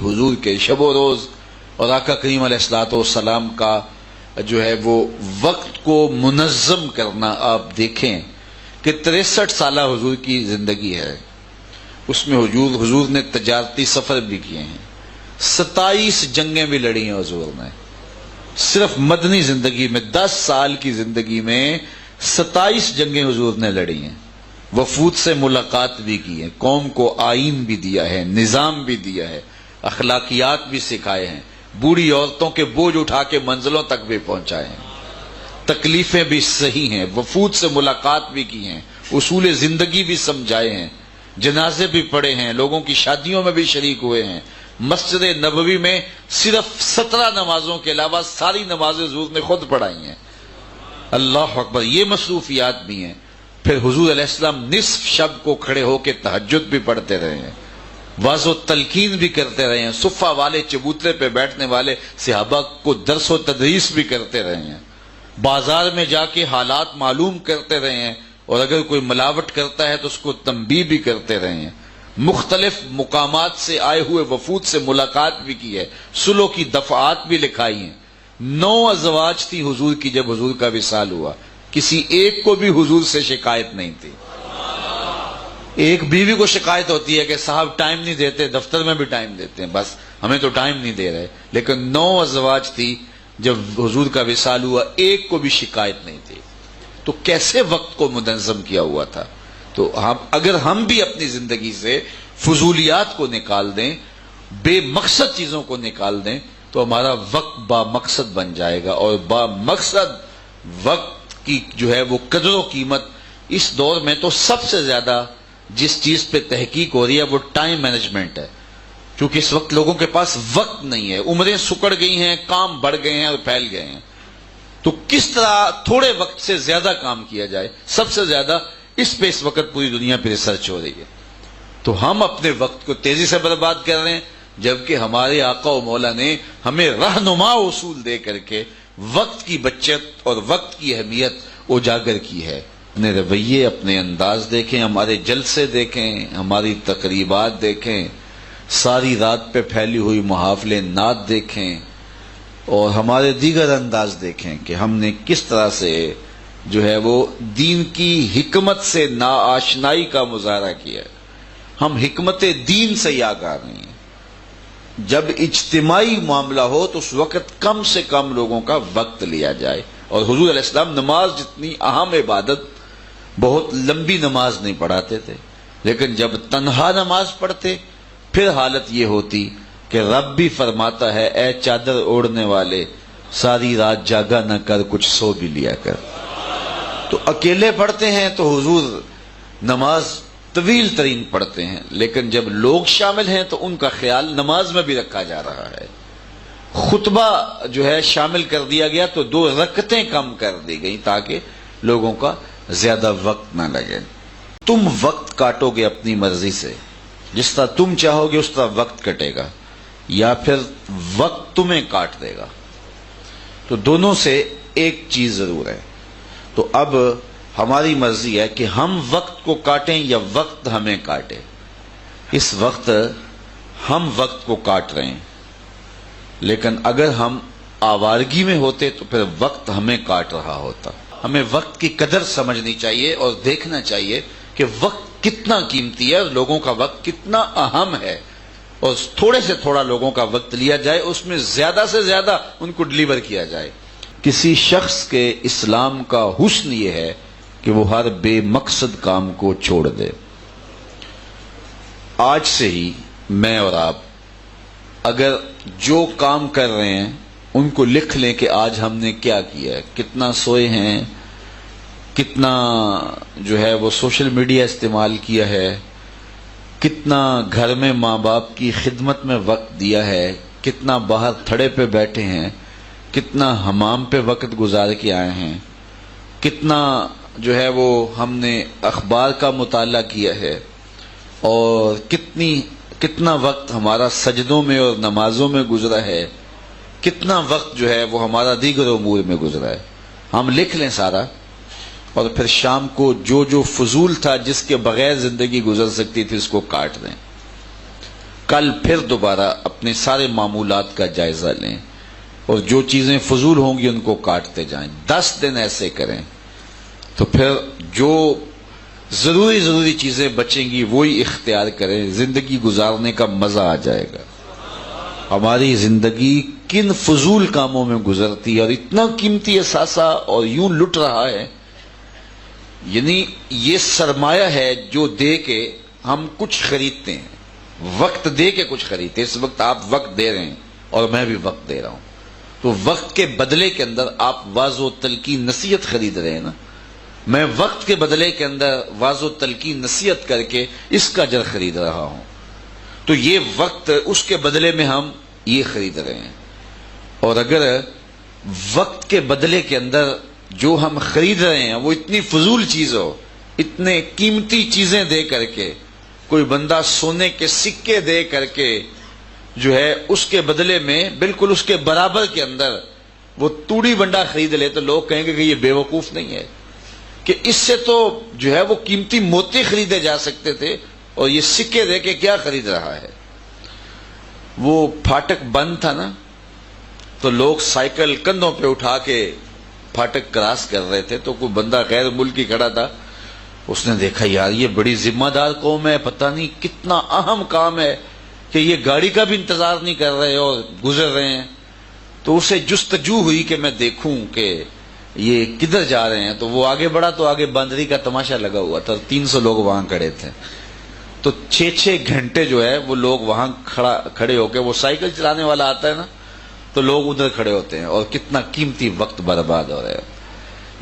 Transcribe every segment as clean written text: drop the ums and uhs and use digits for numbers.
حضور کے شب و روز اور آقا کریم علیہ الصلوۃ والسلام کا جو ہے وہ وقت کو منظم کرنا. آپ دیکھیں کہ 63 سالہ حضور کی زندگی ہے، اس میں حضور نے تجارتی سفر بھی کیے ہیں، 27 جنگیں بھی لڑی ہیں حضور نے. صرف مدنی زندگی میں 10 سال کی زندگی میں 27 جنگیں حضور نے لڑی ہیں. وفود سے ملاقات بھی کی ہے، قوم کو آئین بھی دیا ہے، نظام بھی دیا ہے، اخلاقیات بھی سکھائے ہیں، بوڑھی عورتوں کے بوجھ اٹھا کے منزلوں تک بھی پہنچائے ہیں، تکلیفیں بھی صحیح ہیں، وفود سے ملاقات بھی کی ہیں، اصول زندگی بھی سمجھائے ہیں، جنازے بھی پڑھے ہیں، لوگوں کی شادیوں میں بھی شریک ہوئے ہیں. مسجد نبوی میں صرف 17 نمازوں کے علاوہ ساری نمازیں حضور نے خود پڑھائی ہیں. اللہ اکبر، یہ مصروفیات بھی ہیں. پھر حضور علیہ السلام نصف شب کو کھڑے ہو کے تہجد بھی پڑھتے رہے ہیں، واضح و تلقین بھی کرتے رہے ہیں، صفہ والے چبوترے پہ بیٹھنے والے صحابہ کو درس و تدریس بھی کرتے رہے ہیں، بازار میں جا کے حالات معلوم کرتے رہے ہیں، اور اگر کوئی ملاوٹ کرتا ہے تو اس کو تنبیہ بھی کرتے رہے ہیں. مختلف مقامات سے آئے ہوئے وفود سے ملاقات بھی کی ہے، صلح کی دفعات بھی لکھائی ہیں. 9 ازواج تھی حضور کی جب حضور کا وصال ہوا، کسی ایک کو بھی حضور سے شکایت نہیں تھی. ایک بیوی کو شکایت ہوتی ہے کہ صاحب ٹائم نہیں دیتے، دفتر میں بھی ٹائم دیتے ہیں، بس ہمیں تو ٹائم نہیں دے رہے. لیکن 9 ازواج تھی جب حضور کا وصال ہوا، ایک کو بھی شکایت نہیں تھی. تو کیسے وقت کو منظم کیا ہوا تھا. تو اگر ہم بھی اپنی زندگی سے فضولیات کو نکال دیں، بے مقصد چیزوں کو نکال دیں، تو ہمارا وقت با مقصد بن جائے گا. اور با مقصد وقت کی جو ہے وہ قدر و قیمت اس دور میں تو سب سے زیادہ جس چیز پہ تحقیق ہو رہی ہے وہ ٹائم مینجمنٹ ہے. کیونکہ اس وقت لوگوں کے پاس وقت نہیں ہے، عمریں سکڑ گئی ہیں، کام بڑھ گئے ہیں اور پھیل گئے ہیں. تو کس طرح تھوڑے وقت سے زیادہ کام کیا جائے، سب سے زیادہ اس پہ اس وقت پوری دنیا پہ ریسرچ ہو رہی ہے. تو ہم اپنے وقت کو تیزی سے برباد کر رہے ہیں، جبکہ ہمارے آقا و مولا نے ہمیں رہنما اصول دے کر کے وقت کی بچت اور وقت کی اہمیت اجاگر کی ہے. اپنے رویے، اپنے انداز دیکھیں، ہمارے جلسے دیکھیں، ہماری تقریبات دیکھیں، ساری رات پہ پھیلی ہوئی محافل نعت دیکھیں، اور ہمارے دیگر انداز دیکھیں کہ ہم نے کس طرح سے جو ہے وہ دین کی حکمت سے ناآشنائی کا مظاہرہ کیا ہے. ہم حکمت دین سے ہی آگاہ نہیں ہیں. جب اجتماعی معاملہ ہو تو اس وقت کم سے کم لوگوں کا وقت لیا جائے. اور حضور علیہ السلام نماز جتنی اہم عبادت، بہت لمبی نماز نہیں پڑھاتے تھے، لیکن جب تنہا نماز پڑھتے پھر حالت یہ ہوتی کہ رب بھی فرماتا ہے اے چادر اوڑھنے والے ساری رات جاگا نہ کر، کچھ سو بھی لیا کر. تو اکیلے پڑھتے ہیں تو حضور نماز طویل ترین پڑھتے ہیں، لیکن جب لوگ شامل ہیں تو ان کا خیال نماز میں بھی رکھا جا رہا ہے. خطبہ جو ہے شامل کر دیا گیا تو 2 رکعتیں کم کر دی گئی تاکہ لوگوں کا زیادہ وقت نہ لگے. تم وقت کاٹو گے اپنی مرضی سے، جس طرح تم چاہو گے اس طرح وقت کٹے گا، یا پھر وقت تمہیں کاٹ دے گا. تو دونوں سے ایک چیز ضرور ہے. تو اب ہماری مرضی ہے کہ ہم وقت کو کاٹیں یا وقت ہمیں کاٹے. اس وقت ہم وقت کو کاٹ رہے ہیں، لیکن اگر ہم آوارگی میں ہوتے تو پھر وقت ہمیں کاٹ رہا ہوتا. ہمیں وقت کی قدر سمجھنی چاہیے اور دیکھنا چاہیے کہ وقت کتنا قیمتی ہے اور لوگوں کا وقت کتنا اہم ہے، اور تھوڑے سے تھوڑا لوگوں کا وقت لیا جائے، اس میں زیادہ سے زیادہ ان کو ڈلیور کیا جائے. کسی شخص کے اسلام کا حسن یہ ہے کہ وہ ہر بے مقصد کام کو چھوڑ دے. آج سے ہی میں اور آپ اگر جو کام کر رہے ہیں ان کو لکھ لیں کہ آج ہم نے کیا کیا ہے، کتنا سوئے ہیں، کتنا جو ہے وہ سوشل میڈیا استعمال کیا ہے، کتنا گھر میں ماں باپ کی خدمت میں وقت دیا ہے، کتنا باہر تھڑے پہ بیٹھے ہیں، کتنا حمام پہ وقت گزار کے آئے ہیں، کتنا جو ہے وہ ہم نے اخبار کا مطالعہ کیا ہے، اور کتنا وقت ہمارا سجدوں میں اور نمازوں میں گزرا ہے، کتنا وقت جو ہے وہ ہمارا دیگر امور میں گزرا ہے. ہم لکھ لیں سارا، اور پھر شام کو جو فضول تھا جس کے بغیر زندگی گزر سکتی تھی اس کو کاٹ دیں. کل پھر دوبارہ اپنے سارے معمولات کا جائزہ لیں اور جو چیزیں فضول ہوں گی ان کو کاٹتے جائیں. 10 دن ایسے کریں تو پھر جو ضروری چیزیں بچیں گی وہی اختیار کریں. زندگی گزارنے کا مزہ آ جائے گا. ہماری زندگی کن فضول کاموں میں گزرتی ہے اور اتنا قیمتی اثاثہ اور یوں لٹ رہا ہے. یعنی یہ سرمایہ ہے جو دے کے ہم کچھ خریدتے ہیں, وقت دے کے کچھ خریدتے. اس وقت آپ وقت دے رہے ہیں اور میں بھی وقت دے رہا ہوں, تو وقت کے بدلے کے اندر آپ واعظ و تلقین نصیحت خرید رہے ہیں نا. میں وقت کے بدلے کے اندر واعظ و تلقین نصیحت کر کے اس کا اجر خرید رہا ہوں. تو یہ وقت اس کے بدلے میں ہم یہ خرید رہے ہیں. اور اگر وقت کے بدلے کے اندر جو ہم خرید رہے ہیں وہ اتنی فضول چیز ہو, اتنے قیمتی چیزیں دے کر کے, کوئی بندہ سونے کے سکے دے کر کے جو ہے اس کے بدلے میں بالکل اس کے برابر کے اندر وہ توڑی بنڈا خرید لے, تو لوگ کہیں گے کہ یہ بے وقوف نہیں ہے کہ اس سے تو جو ہے وہ قیمتی موتی خریدے جا سکتے تھے اور یہ سکے دے کے کیا خرید رہا ہے. وہ پھاٹک بند تھا نا, تو لوگ سائیکل کندھوں پہ اٹھا کے پھاٹک کراس کر رہے تھے, تو کوئی بندہ غیر ملکی کھڑا تھا. اس نے دیکھا یار یہ بڑی ذمہ دار قوم ہے, پتہ نہیں کتنا اہم کام ہے کہ یہ گاڑی کا بھی انتظار نہیں کر رہے اور گزر رہے ہیں. تو اسے جستجو ہوئی کہ میں دیکھوں کہ یہ کدھر جا رہے ہیں. تو وہ آگے بڑھا تو آگے باندری کا تماشا لگا ہوا تھا, 300 لوگ وہاں کھڑے تھے. تو 6 گھنٹے جو ہے وہ لوگ وہاں کھڑے ہو کے, وہ سائیکل چلانے والا آتا ہے نا, تو لوگ ادھر کھڑے ہوتے ہیں اور کتنا قیمتی وقت برباد ہو رہا ہے.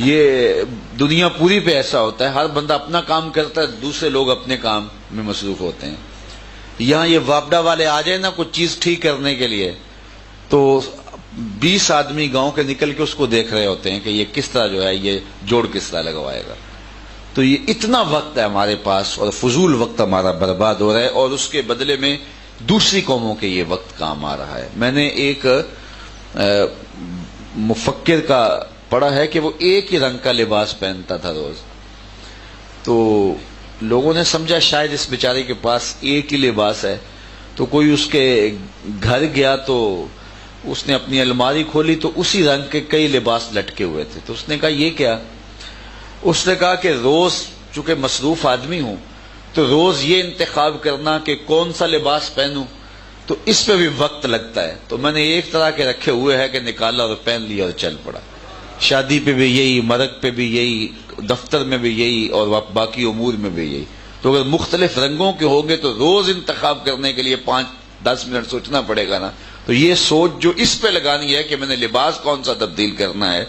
یہ دنیا پوری پہ ایسا ہوتا ہے, ہر بندہ اپنا کام کرتا ہے, دوسرے لوگ اپنے کام میں مصروف ہوتے ہیں. یہاں یہ واپڈا والے آ جائیں نا کچھ چیز ٹھیک کرنے کے لیے, تو 20 آدمی گاؤں کے نکل کے اس کو دیکھ رہے ہوتے ہیں کہ یہ کس طرح جو ہے یہ جوڑ کس طرح لگوائے گا. تو یہ اتنا وقت ہے ہمارے پاس اور فضول وقت ہمارا برباد ہو رہا ہے, اور اس کے بدلے میں دوسری قوموں کے یہ وقت کام آ رہا ہے. میں نے ایک مفکر کا پڑھا ہے کہ وہ ایک ہی رنگ کا لباس پہنتا تھا روز. تو لوگوں نے سمجھا شاید اس بیچارے کے پاس ایک ہی لباس ہے, تو کوئی اس کے گھر گیا تو اس نے اپنی الماری کھولی تو اسی رنگ کے کئی لباس لٹکے ہوئے تھے. تو اس نے کہا یہ کیا؟ اس نے کہا کہ روز چونکہ مصروف آدمی ہوں تو روز یہ انتخاب کرنا کہ کون سا لباس پہنوں, تو اس پہ بھی وقت لگتا ہے. تو میں نے ایک طرح کے رکھے ہوئے ہیں کہ نکالا اور پہن لیا اور چل پڑا. شادی پہ بھی یہی, مرگ پہ بھی یہی, دفتر میں بھی یہی, اور باقی امور میں بھی یہی. تو اگر مختلف رنگوں کے ہوں گے تو روز انتخاب کرنے کے لیے 5-10 منٹ سوچنا پڑے گا نا. تو یہ سوچ جو اس پہ لگانی ہے کہ میں نے لباس کون سا تبدیل کرنا ہے,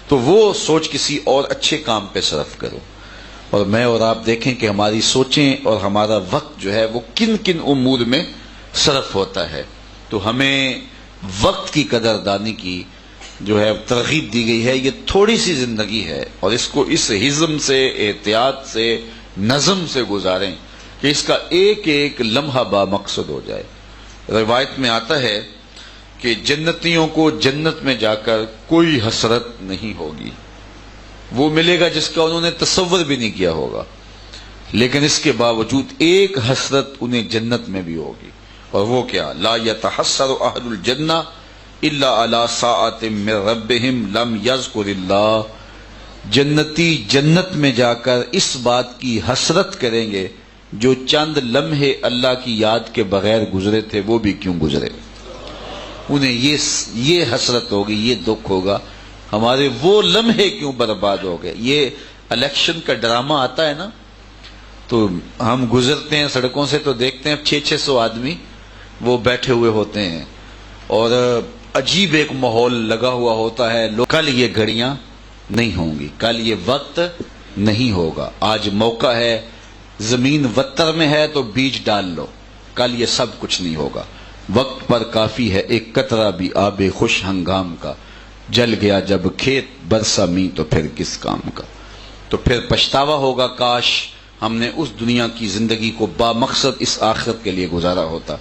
تو وہ سوچ کسی اور اچھے کام پہ صرف کرو. اور میں اور آپ دیکھیں کہ ہماری سوچیں اور ہمارا وقت جو ہے وہ کن کن امور میں صرف ہوتا ہے. تو ہمیں وقت کی قدر دانی کی جو ہے ترغیب دی گئی ہے. یہ تھوڑی سی زندگی ہے اور اس کو اس حزم سے, احتیاط سے, نظم سے گزاریں کہ اس کا ایک ایک لمحہ با مقصد ہو جائے. روایت میں آتا ہے کہ جنتیوں کو جنت میں جا کر کوئی حسرت نہیں ہوگی. وہ ملے گا جس کا انہوں نے تصور بھی نہیں کیا ہوگا, لیکن اس کے باوجود ایک حسرت انہیں جنت میں بھی ہوگی. اور وہ کیا؟ لا يتحسر اہل الجنہ الا علی ساعۃ من ربہم لم یذکر اللہ. جنتی جنت میں جا کر اس بات کی حسرت کریں گے جو چند لمحے اللہ کی یاد کے بغیر گزرے تھے, وہ بھی کیوں گزرے. انہیں یہ حسرت ہوگی, یہ دکھ ہوگا, ہمارے وہ لمحے کیوں برباد ہو گئے. یہ الیکشن کا ڈرامہ آتا ہے نا, تو ہم گزرتے ہیں سڑکوں سے تو دیکھتے ہیں 600 آدمی وہ بیٹھے ہوئے ہوتے ہیں اور عجیب ایک ماحول لگا ہوا ہوتا ہے. کل یہ گھڑیاں نہیں ہوں گی, کل یہ وقت نہیں ہوگا. آج موقع ہے, زمین وتر میں ہے تو بیج ڈال لو, کل یہ سب کچھ نہیں ہوگا. وقت پر کافی ہے ایک قطرہ بھی آب خوش ہنگام کا, جل گیا جب کھیت برسا می تو پھر کس کام کا. تو پھر پچھتاوا ہوگا, کاش ہم نے اس دنیا کی زندگی کو با مقصد اس آخرت کے لیے گزارا ہوتا.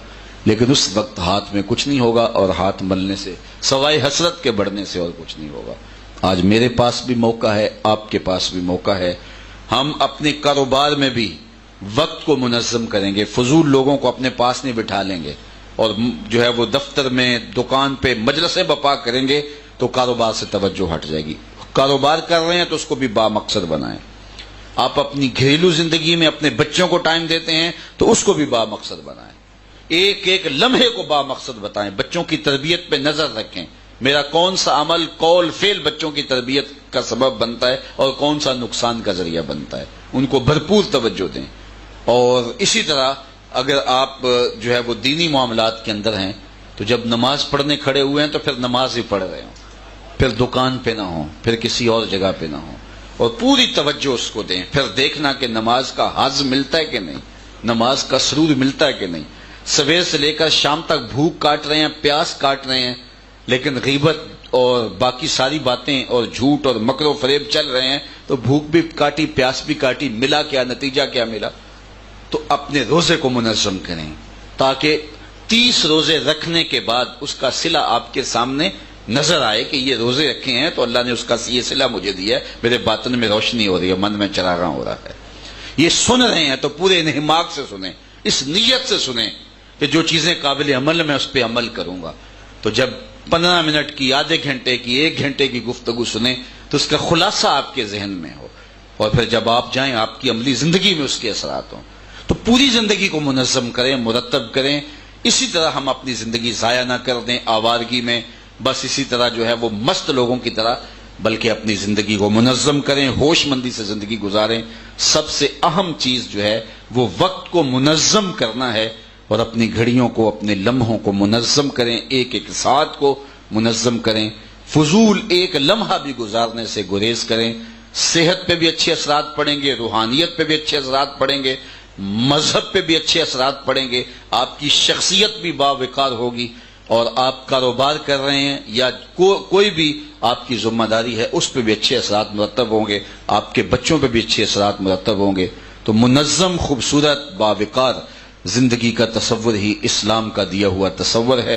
لیکن اس وقت ہاتھ میں کچھ نہیں ہوگا, اور ہاتھ ملنے سے سوائے حسرت کے بڑھنے سے اور کچھ نہیں ہوگا. آج میرے پاس بھی موقع ہے, آپ کے پاس بھی موقع ہے. ہم اپنے کاروبار میں بھی وقت کو منظم کریں گے، فضول لوگوں کو اپنے پاس نہیں بٹھا لیں گے، اور جو ہے وہ دفتر میں، دکان پہ مجلسیں بپا کریں گے تو کاروبار سے توجہ ہٹ جائے گی۔ کاروبار کر رہے ہیں تو اس کو بھی با مقصد بنائیں۔ آپ اپنی گھریلو زندگی میں اپنے بچوں کو ٹائم دیتے ہیں تو اس کو بھی با مقصد بنائیں، ایک ایک لمحے کو با مقصد بتائیں، بچوں کی تربیت پہ نظر رکھیں، میرا کون سا عمل، قول، فعل بچوں کی تربیت کا سبب بنتا ہے اور کون سا نقصان کا ذریعہ بنتا ہے، ان کو بھرپور توجہ دیں۔ اور اسی طرح اگر آپ جو ہے وہ دینی معاملات کے اندر ہیں تو جب نماز پڑھنے کھڑے ہوئے ہیں تو پھر نماز ہی پڑھ رہے ہوں، پھر دکان پہ نہ ہوں، پھر کسی اور جگہ پہ نہ ہوں، اور پوری توجہ اس کو دیں۔ پھر دیکھنا کہ نماز کا حظ ملتا ہے کہ نہیں، نماز کا سرور ملتا ہے کہ نہیں۔ سویر سے لے کر شام تک بھوک کاٹ رہے ہیں، پیاس کاٹ رہے ہیں، لیکن غیبت اور باقی ساری باتیں اور جھوٹ اور مکر و فریب چل رہے ہیں، تو بھوک بھی کاٹی، پیاس بھی کاٹی، ملا کیا، نتیجہ کیا ملا؟ تو اپنے روزے کو منظم کریں تاکہ 30 روزے رکھنے کے بعد اس کا صلہ آپ کے سامنے نظر آئے کہ یہ روزے رکھے ہیں تو اللہ نے اس کا یہ صلہ مجھے دیا ہے، میرے باطن میں روشنی ہو رہی ہے، من میں چراغاں ہو رہا ہے۔ یہ سن رہے ہیں تو پورے انہماک سے سنیں، اس نیت سے سنیں کہ جو چیزیں قابل عمل میں اس پہ عمل کروں گا۔ تو جب 15 منٹ کی، آدھے گھنٹے کی، 1 گھنٹے کی گفتگو سنیں تو اس کا خلاصہ آپ کے ذہن میں ہو، اور پھر جب آپ جائیں آپ کی عملی زندگی میں اس کے اثرات ہوں۔ تو پوری زندگی کو منظم کریں، مرتب کریں۔ اسی طرح ہم اپنی زندگی ضائع نہ کر دیں آوارگی میں، بس اسی طرح جو ہے وہ مست لوگوں کی طرح، بلکہ اپنی زندگی کو منظم کریں، ہوش مندی سے زندگی گزاریں۔ سب سے اہم چیز جو ہے وہ وقت کو منظم کرنا ہے، اور اپنی گھڑیوں کو، اپنے لمحوں کو منظم کریں، ایک ایک ساتھ کو منظم کریں، فضول ایک لمحہ بھی گزارنے سے گریز کریں۔ صحت پہ بھی اچھے اثرات پڑیں گے، روحانیت پہ بھی اچھے اثرات پڑیں گے، مذہب پہ بھی اچھے اثرات پڑیں گے، آپ کی شخصیت بھی باوقار ہوگی، اور آپ کاروبار کر رہے ہیں یا کوئی بھی آپ کی ذمہ داری ہے اس پہ بھی اچھے اثرات مرتب ہوں گے، آپ کے بچوں پہ بھی اچھے اثرات مرتب ہوں گے۔ تو منظم، خوبصورت، باوقار زندگی کا تصور ہی اسلام کا دیا ہوا تصور ہے۔